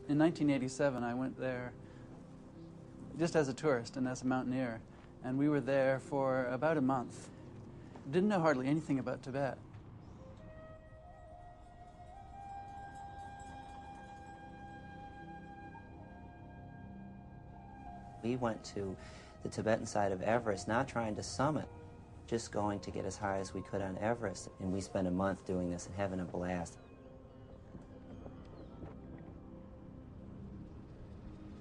In 1987, I went there just as a tourist and as a mountaineer, and we were there for about a month. Didn't know hardly anything about Tibet. We went to the Tibetan side of Everest, not trying to summit, just going to get as high as we could on Everest, and we spent a month doing this and having a blast.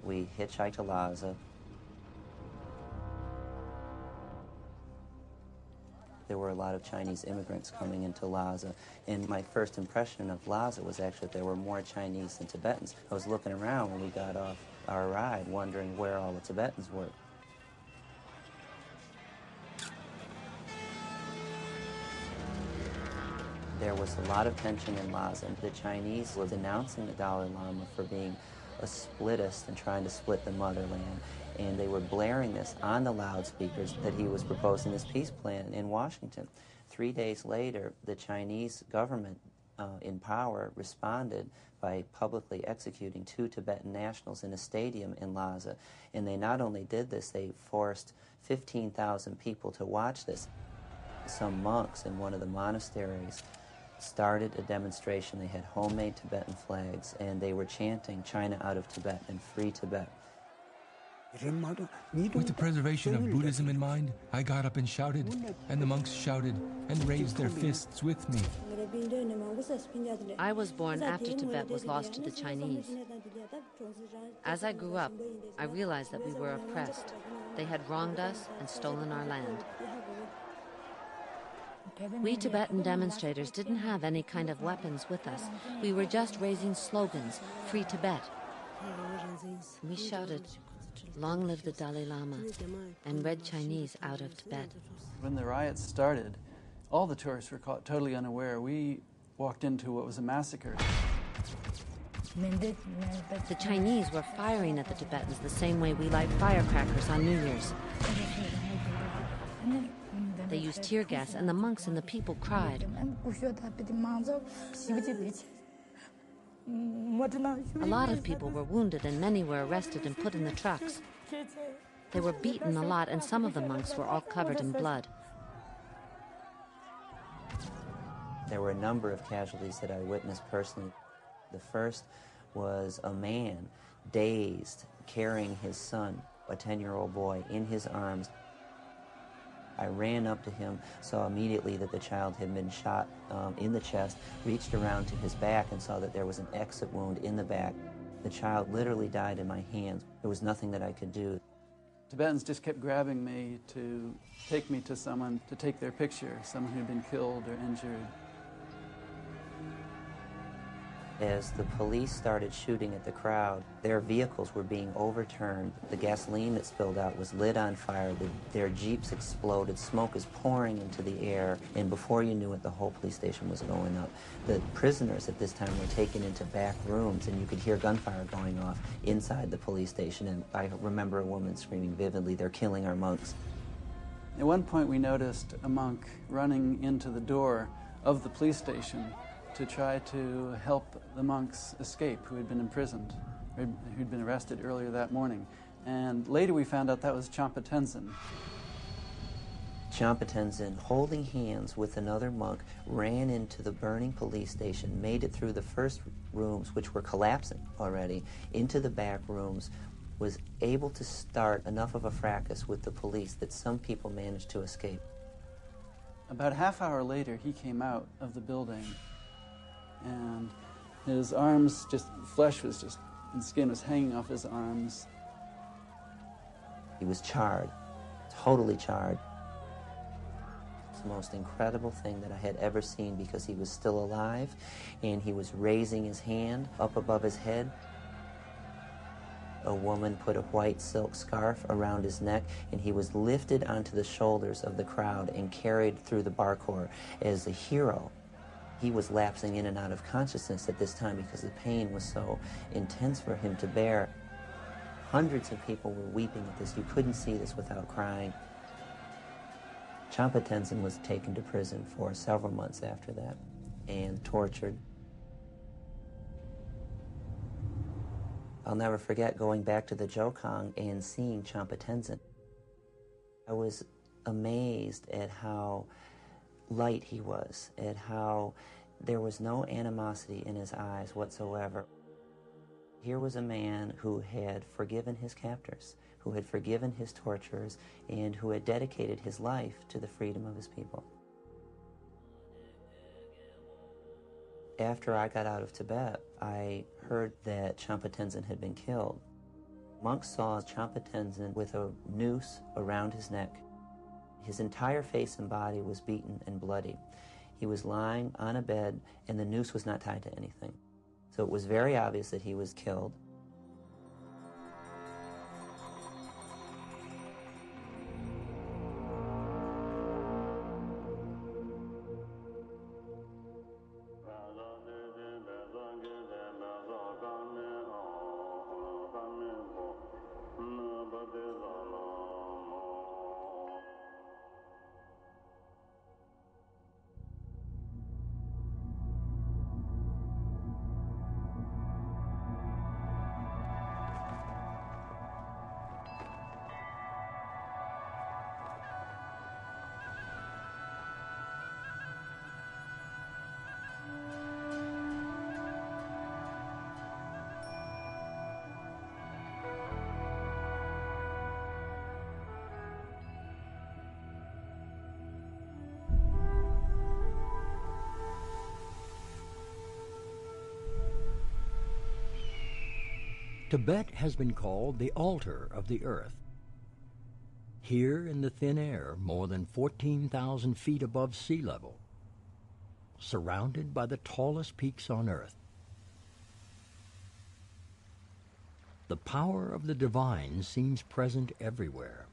We hitchhiked to Lhasa. There were a lot of Chinese immigrants coming into Lhasa, and my first impression of Lhasa was actually that there were more Chinese than Tibetans. I was looking around when we got off our ride, wondering where all the Tibetans were. There was a lot of tension in Lhasa. The Chinese were denouncing the Dalai Lama for being a splitist and trying to split the motherland. And they were blaring this on the loudspeakers that he was proposing this peace plan in Washington. 3 days later, the Chinese government in power responded by publicly executing 2 Tibetan nationals in a stadium in Lhasa. And they not only did this, they forced 15,000 people to watch this. Some monks in one of the monasteries started a demonstration. They had homemade Tibetan flags, and they were chanting "China out of Tibet" and "Free Tibet." With the preservation of Buddhism in mind, I got up and shouted, and the monks shouted and raised their fists with me. I was born after Tibet was lost to the Chinese. As I grew up, I realized that we were oppressed. They had wronged us and stolen our land. We Tibetan demonstrators didn't have any kind of weapons with us. We were just raising slogans, "Free Tibet." We shouted, "Long live the Dalai Lama," and "Red Chinese out of Tibet." When the riots started, all the tourists were caught totally unaware. We walked into what was a massacre. The Chinese were firing at the Tibetans the same way we light firecrackers on New Year's. They used tear gas, and the monks and the people cried. A lot of people were wounded, and many were arrested and put in the trucks. They were beaten a lot, and some of the monks were all covered in blood. There were a number of casualties that I witnessed personally. The first was a man, dazed, carrying his son, a 10-year-old boy, in his arms. I ran up to him, saw immediately that the child had been shot in the chest, reached around to his back and saw that there was an exit wound in the back. The child literally died in my hands. There was nothing that I could do. Tibetans just kept grabbing me to take me to someone to take their picture, someone who had been killed or injured. As the police started shooting at the crowd, their vehicles were being overturned. The gasoline that spilled out was lit on fire. Their jeeps exploded. Smoke is pouring into the air. And before you knew it, the whole police station was going up. The prisoners at this time were taken into back rooms, and you could hear gunfire going off inside the police station. And I remember a woman screaming vividly, "They're killing our monks." At one point, we noticed a monk running into the door of the police station to try to help the monks escape who had been imprisoned, or who'd been arrested earlier that morning. And later we found out that was Champa Tenzin. Champa Tenzin, holding hands with another monk, ran into the burning police station, made it through the first rooms, which were collapsing already, into the back rooms, was able to start enough of a fracas with the police that some people managed to escape. About a half hour later, he came out of the building, and his arms, flesh was and skin was hanging off his arms. He was charred, totally charred. It's the most incredible thing that I had ever seen, because he was still alive, and he was raising his hand up above his head. A woman put a white silk scarf around his neck, and he was lifted onto the shoulders of the crowd and carried through the bar corps as a hero. He was lapsing in and out of consciousness at this time because the pain was so intense for him to bear. Hundreds of people were weeping at this. You couldn't see this without crying. Champa Tenzin was taken to prison for several months after that and tortured. I'll never forget going back to the Jokang and seeing Champa Tenzin. I was amazed at how light he was, at how there was no animosity in his eyes whatsoever. Here was a man who had forgiven his captors, who had forgiven his torturers, and who had dedicated his life to the freedom of his people. After I got out of Tibet, I heard that Champa Tenzin had been killed. Monks saw Champa Tenzin with a noose around his neck. His entire face and body was beaten and bloody. He was lying on a bed, and the noose was not tied to anything. So it was very obvious that he was killed. Tibet has been called the altar of the earth. Here in the thin air, more than 14,000 feet above sea level, surrounded by the tallest peaks on earth, the power of the divine seems present everywhere.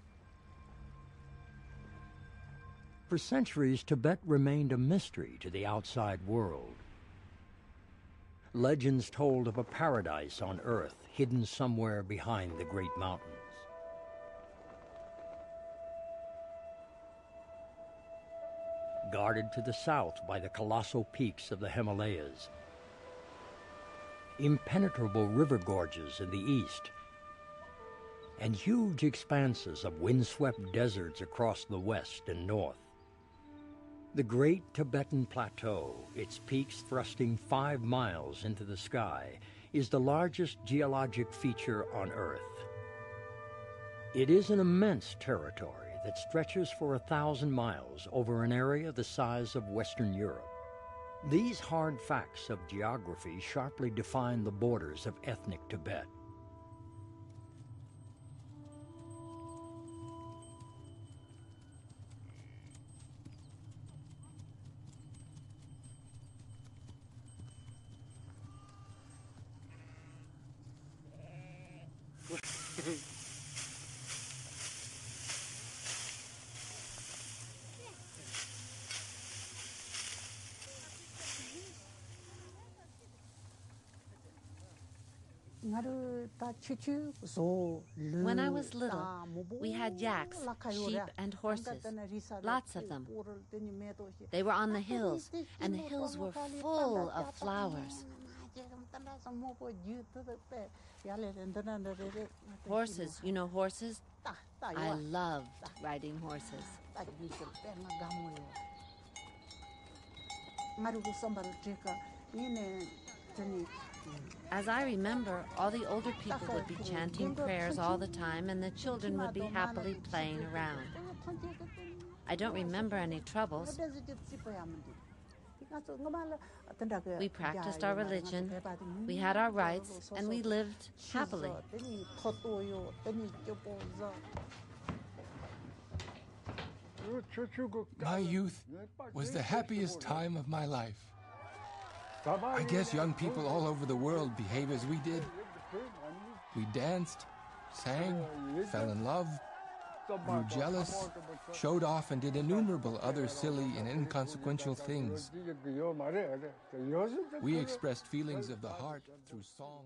For centuries, Tibet remained a mystery to the outside world. Legends told of a paradise on earth hidden somewhere behind the great mountains. Guarded to the south by the colossal peaks of the Himalayas, impenetrable river gorges in the east, and huge expanses of windswept deserts across the west and north. The Great Tibetan Plateau, its peaks thrusting 5 miles into the sky, is the largest geologic feature on Earth. It is an immense territory that stretches for 1,000 miles over an area the size of Western Europe. These hard facts of geography sharply define the borders of ethnic Tibet. When I was little, we had yaks, sheep, and horses, lots of them. They were on the hills, and the hills were full of flowers. Horses, you know horses? I loved riding horses. As I remember, all the older people would be chanting prayers all the time, and the children would be happily playing around. I don't remember any troubles. We practiced our religion, we had our rites, and we lived happily. My youth was the happiest time of my life. I guess young people all over the world behave as we did. We danced, sang, fell in love, grew jealous, showed off, and did innumerable other silly and inconsequential things. We expressed feelings of the heart through song.